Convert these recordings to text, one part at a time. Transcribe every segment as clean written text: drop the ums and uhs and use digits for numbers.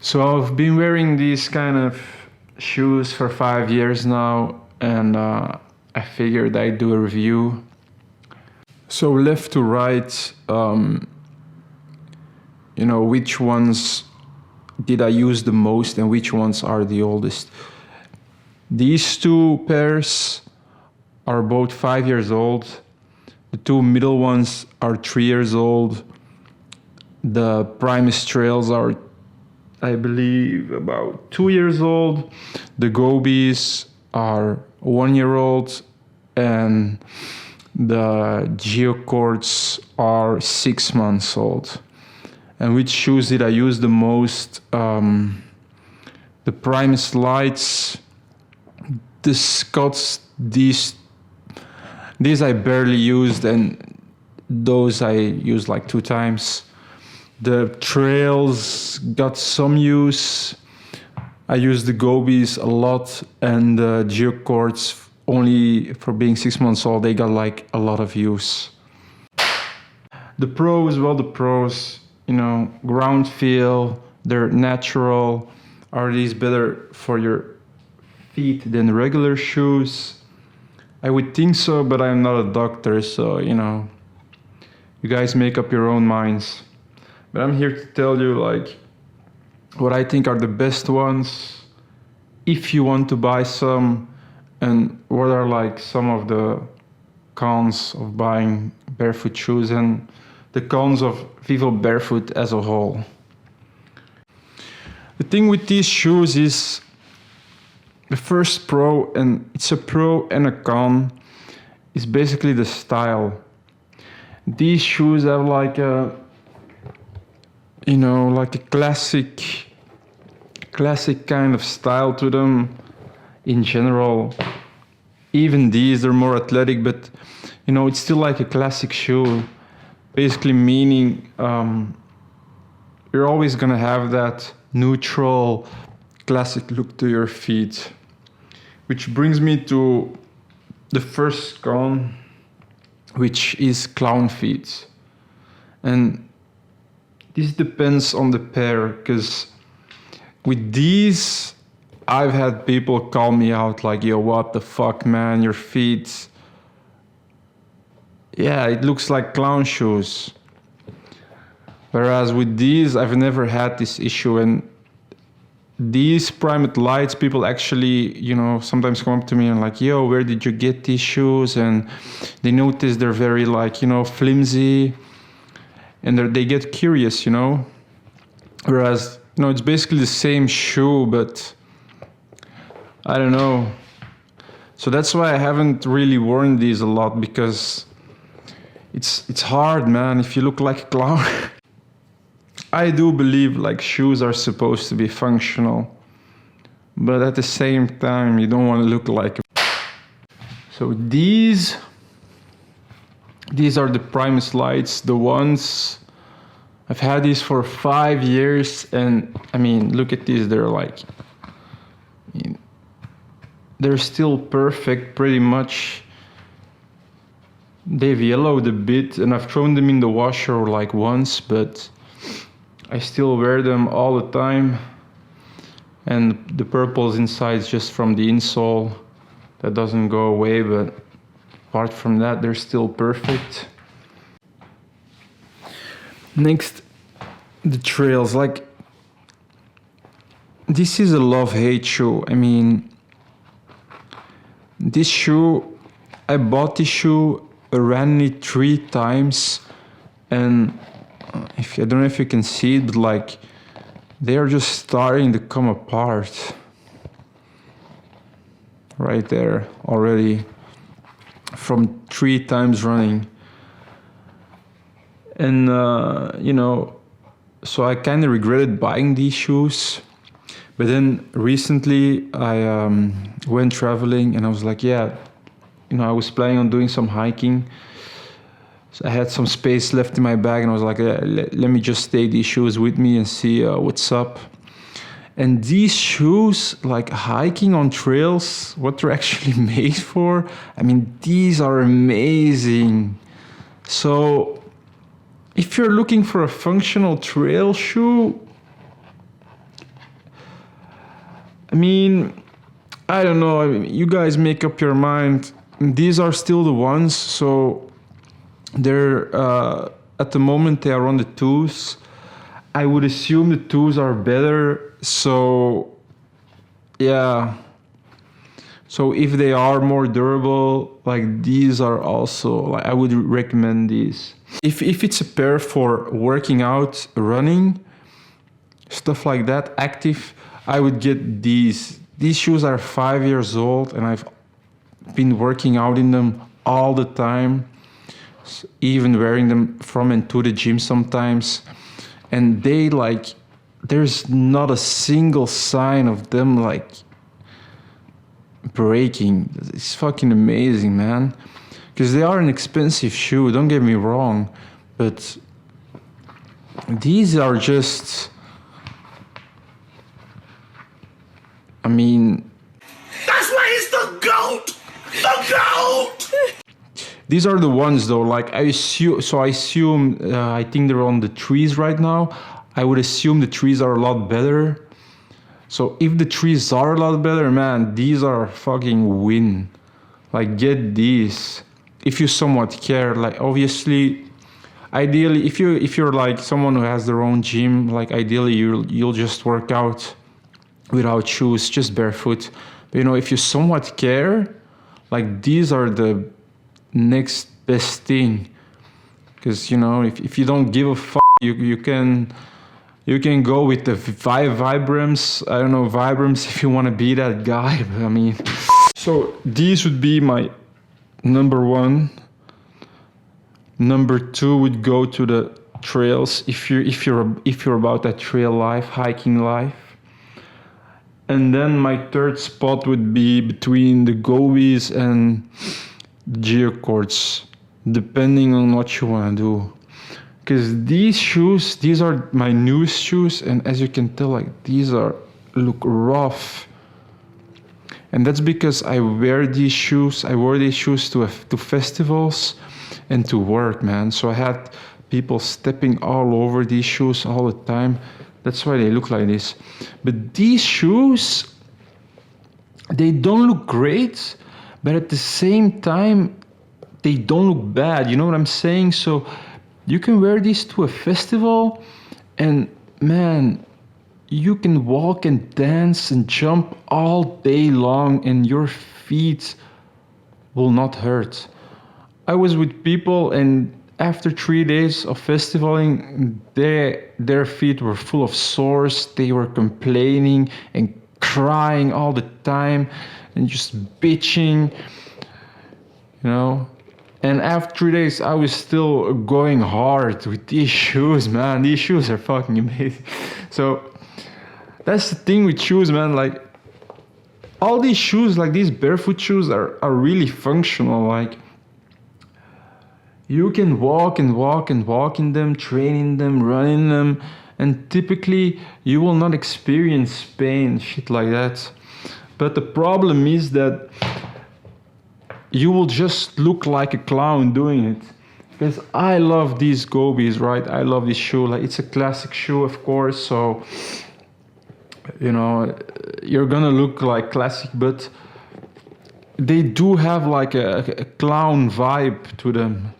So I've been wearing these kind of shoes for 5 years now, and I figured I'd do a review. So left to right, which ones did I use the most and which ones are the oldest. These two pairs are both 5 years old. The two middle ones are 3 years old. The Primus Trails are, I believe, about 2 years old. The Gobis are 1 year old, and the Geo Courts are 6 months old. And which shoes did I use the most? The Primus lites, the Scots, these I barely used, and those I used like 2 times. The trails got some use. I used the Gobis a lot, and the Geo Courts, only for being 6 months old, they got like a lot of use. The pros, ground feel, they're natural. Are these better for your feet than regular shoes? I would think so, but I'm not a doctor, so you guys make up your own minds. But I'm here to tell you like what I think are the best ones if you want to buy some, and what are like some of the cons of buying barefoot shoes and the cons of Vivobarefoot as a whole. The thing with these shoes is the first pro, and it's a pro and a con, is basically the style. These shoes have like a classic kind of style to them in general. Even these are more athletic, but it's still like a classic shoe. Basically meaning you're always gonna have that neutral, classic look to your feet. Which brings me to the first con, which is clown feet. And this depends on the pair, because with these, I've had people call me out like, yo, what the fuck, man, your feet, yeah, it looks like clown shoes. Whereas with these, I've never had this issue. And these Primus lites, people actually, sometimes come up to me and like, yo, where did you get these shoes? And they notice they're very like, flimsy, and they get curious, Whereas, it's basically the same shoe, but I don't know. So that's why I haven't really worn these a lot, because it's hard, man, if you look like a clown. I do believe like shoes are supposed to be functional, but at the same time, you don't want to look like. So these are the Primus lites, the ones I've had these for 5 years, and I mean, look at these, they're like, they're still perfect pretty much. They've yellowed a bit, and I've thrown them in the washer like once, but I still wear them all the time. And the purple's inside is just from the insole. That doesn't go away, but apart from that, they're still perfect. Next, the trails. Like, this is a love-hate shoe. I mean, this shoe, I bought this shoe, ran it 3 times, and I don't know if you can see it, but like, they are just starting to come apart. Right there, already, from 3 times running. And, so I kind of regretted buying these shoes. But then recently I went traveling, and I was like, yeah, I was planning on doing some hiking. So I had some space left in my bag, and I was like, let me just take these shoes with me and see what's up. And these shoes, like hiking on trails, what they're actually made for, I mean, these are amazing. So if you're looking for a functional trail shoe, I mean, I don't know. I mean, you guys make up your mind. These are still the ones. So they're at the moment they are on the twos. I would assume the twos are better. So yeah. So if they are more durable, like these are also, like I would recommend these. If it's a pair for working out, running, stuff like that, active, I would get these. These shoes are 5 years old and I've been working out in them all the time, even wearing them from and to the gym sometimes. And they like, there's not a single sign of them like breaking. It's fucking amazing, man. Because they are an expensive shoe, don't get me wrong, but these are just, I mean, that's why he's the GOAT! The GOAT! These are the ones though, like I assume, I think they're on the trees right now. I would assume the trees are a lot better. So if the trees are a lot better, man, these are fucking win. Like get these. If you somewhat care, like obviously, ideally, if you're like someone who has their own gym, like ideally you'll just work out without shoes, just barefoot. But you know, if you somewhat care, like these are the next best thing. Because you know, if you don't give a fuck, you can go with the Vibrams. I don't know, Vibrams if you want to be that guy. But I mean, so these would be my number one. Number two would go to the trails. If you're about that trail life, hiking life. And then my third spot would be between the Gobis and Geo Courts, depending on what you want to do. Because these shoes, these are my newest shoes, and as you can tell, like these look rough. And that's because I wore these shoes to festivals and to work, man. So I had people stepping all over these shoes all the time. That's why they look like this. But these shoes, they don't look great, but at the same time, they don't look bad. You know what I'm saying? So you can wear these to a festival and man, you can walk and dance and jump all day long and your feet will not hurt. I was with people and after 3 days of festivaling, their feet were full of sores. They were complaining and crying all the time and just bitching, you know. And after 3 days, I was still going hard with these shoes, man. These shoes are fucking amazing. So that's the thing with shoes, man. Like all these shoes, like these barefoot shoes are really functional. Like you can walk and walk and walk in them, train in them, run in them, and typically you will not experience pain, shit like that. But the problem is that you will just look like a clown doing it. Because I love these Gobis, right? I love this shoe. Like it's a classic shoe, of course. So, you know, you're gonna look like classic, but they do have like a clown vibe to them.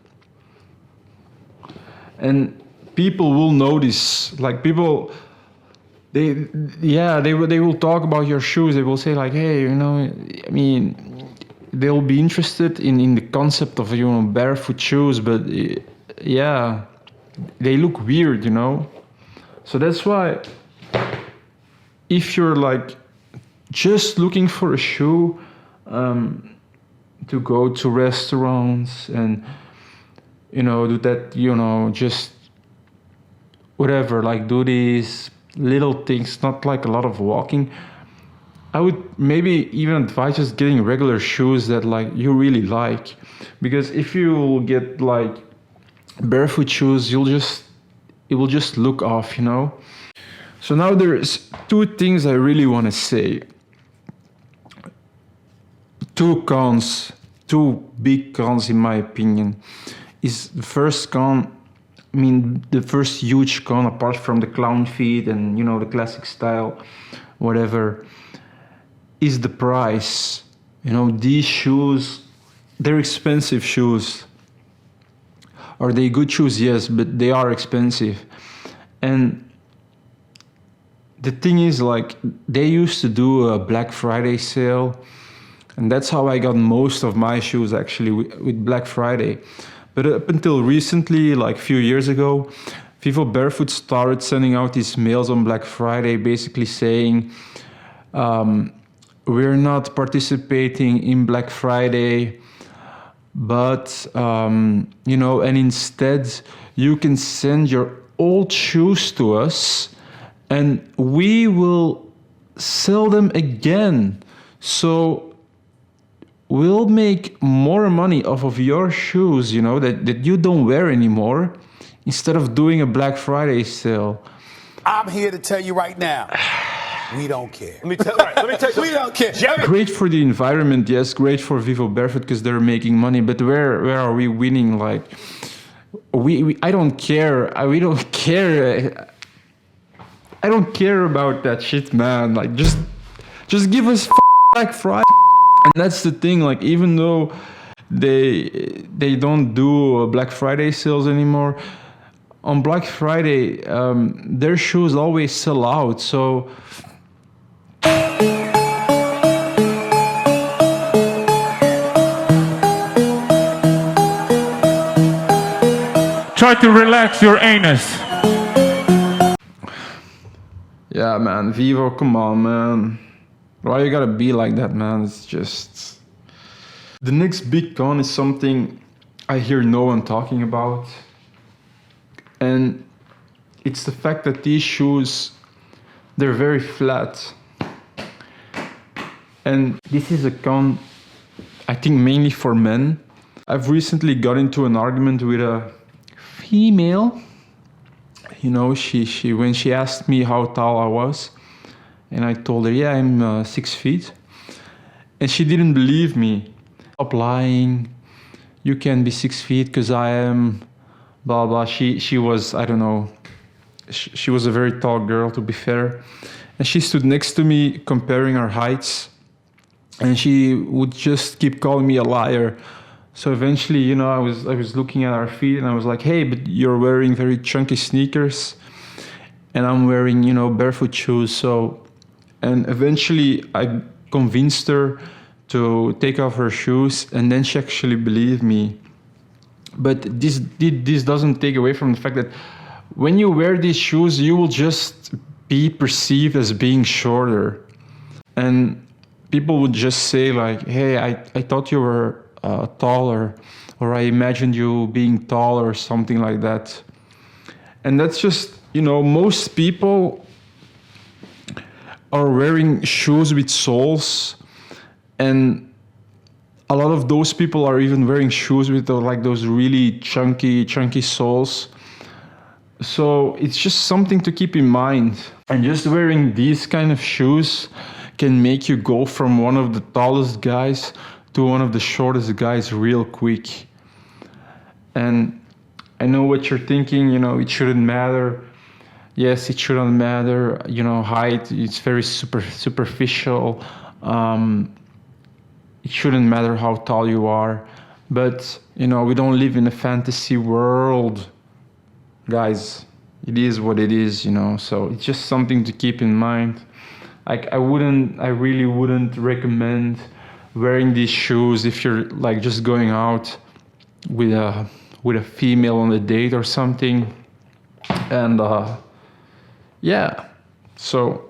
And people will notice, like people, they will talk about your shoes. They will say like, hey, you know, I mean, they'll be interested in the concept of, you know, barefoot shoes, but yeah, they look weird, you know. So that's why if you're like just looking for a shoe to go to restaurants and, you know, do that, you know, just whatever, like do these little things, not like a lot of walking, I would maybe even advise just getting regular shoes that like you really like. Because if you get like barefoot shoes, it will just look off, you know. So now there's two things I really want to say. Two big cons in my opinion. Is the first con, I mean the first huge con apart from the clown feet and, you know, the classic style, whatever, is the price. You know, these shoes, they're expensive shoes. Are they good shoes? Yes, but they are expensive. And the thing is, like, they used to do a Black Friday sale, and that's how I got most of my shoes, actually, with Black Friday. But up until recently, like a few years ago, Vivobarefoot started sending out these mails on Black Friday, basically saying, we're not participating in Black Friday, but, you know, and instead you can send your old shoes to us and we will sell them again. So we'll make more money off of your shoes, you know, that you don't wear anymore, instead of doing a Black Friday sale. I'm here to tell you right now, we don't care. Let me tell you. We don't care. Great for the environment, yes, great for Vivobarefoot because they're making money, but where are we winning? Like, I don't care. We don't care. I don't care about that shit, man. Like, just give us Black Friday. And that's the thing. Like, even though they don't do Black Friday sales anymore, on Black Friday, their shoes always sell out. So try to relax your anus. yeah, man, Vivo, come on, man. Why you gotta be like that, man? It's just... The next big con is something I hear no one talking about. And it's the fact that these shoes, they're very flat. And this is a con, I think, mainly for men. I've recently got into an argument with a female. You know, she when she asked me how tall I was, and I told her, yeah, I'm 6 feet. And she didn't believe me. Stop lying. You can be 6 feet because I am blah, blah. She was, I don't know, she was a very tall girl, to be fair. And she stood next to me comparing our heights. And she would just keep calling me a liar. So eventually, you know, I was looking at our feet and I was like, hey, but you're wearing very chunky sneakers and I'm wearing, you know, barefoot shoes. So, and eventually I convinced her to take off her shoes, and then she actually believed me. But this doesn't take away from the fact that when you wear these shoes, you will just be perceived as being shorter. And people would just say like, hey, I thought you were taller, or I imagined you being taller, or something like that. And that's just, you know, most people are wearing shoes with soles, and a lot of those people are even wearing shoes with like those really chunky soles. So it's just something to keep in mind. And just wearing these kind of shoes can make you go from one of the tallest guys to one of the shortest guys real quick. And I know what you're thinking, you know, it shouldn't matter. Yes, it shouldn't matter, you know, height, it's very superficial. It shouldn't matter how tall you are. But, you know, we don't live in a fantasy world, guys. It is what it is, you know, so it's just something to keep in mind. Like, I really wouldn't recommend wearing these shoes if you're like just going out with a female on a date or something. And yeah, so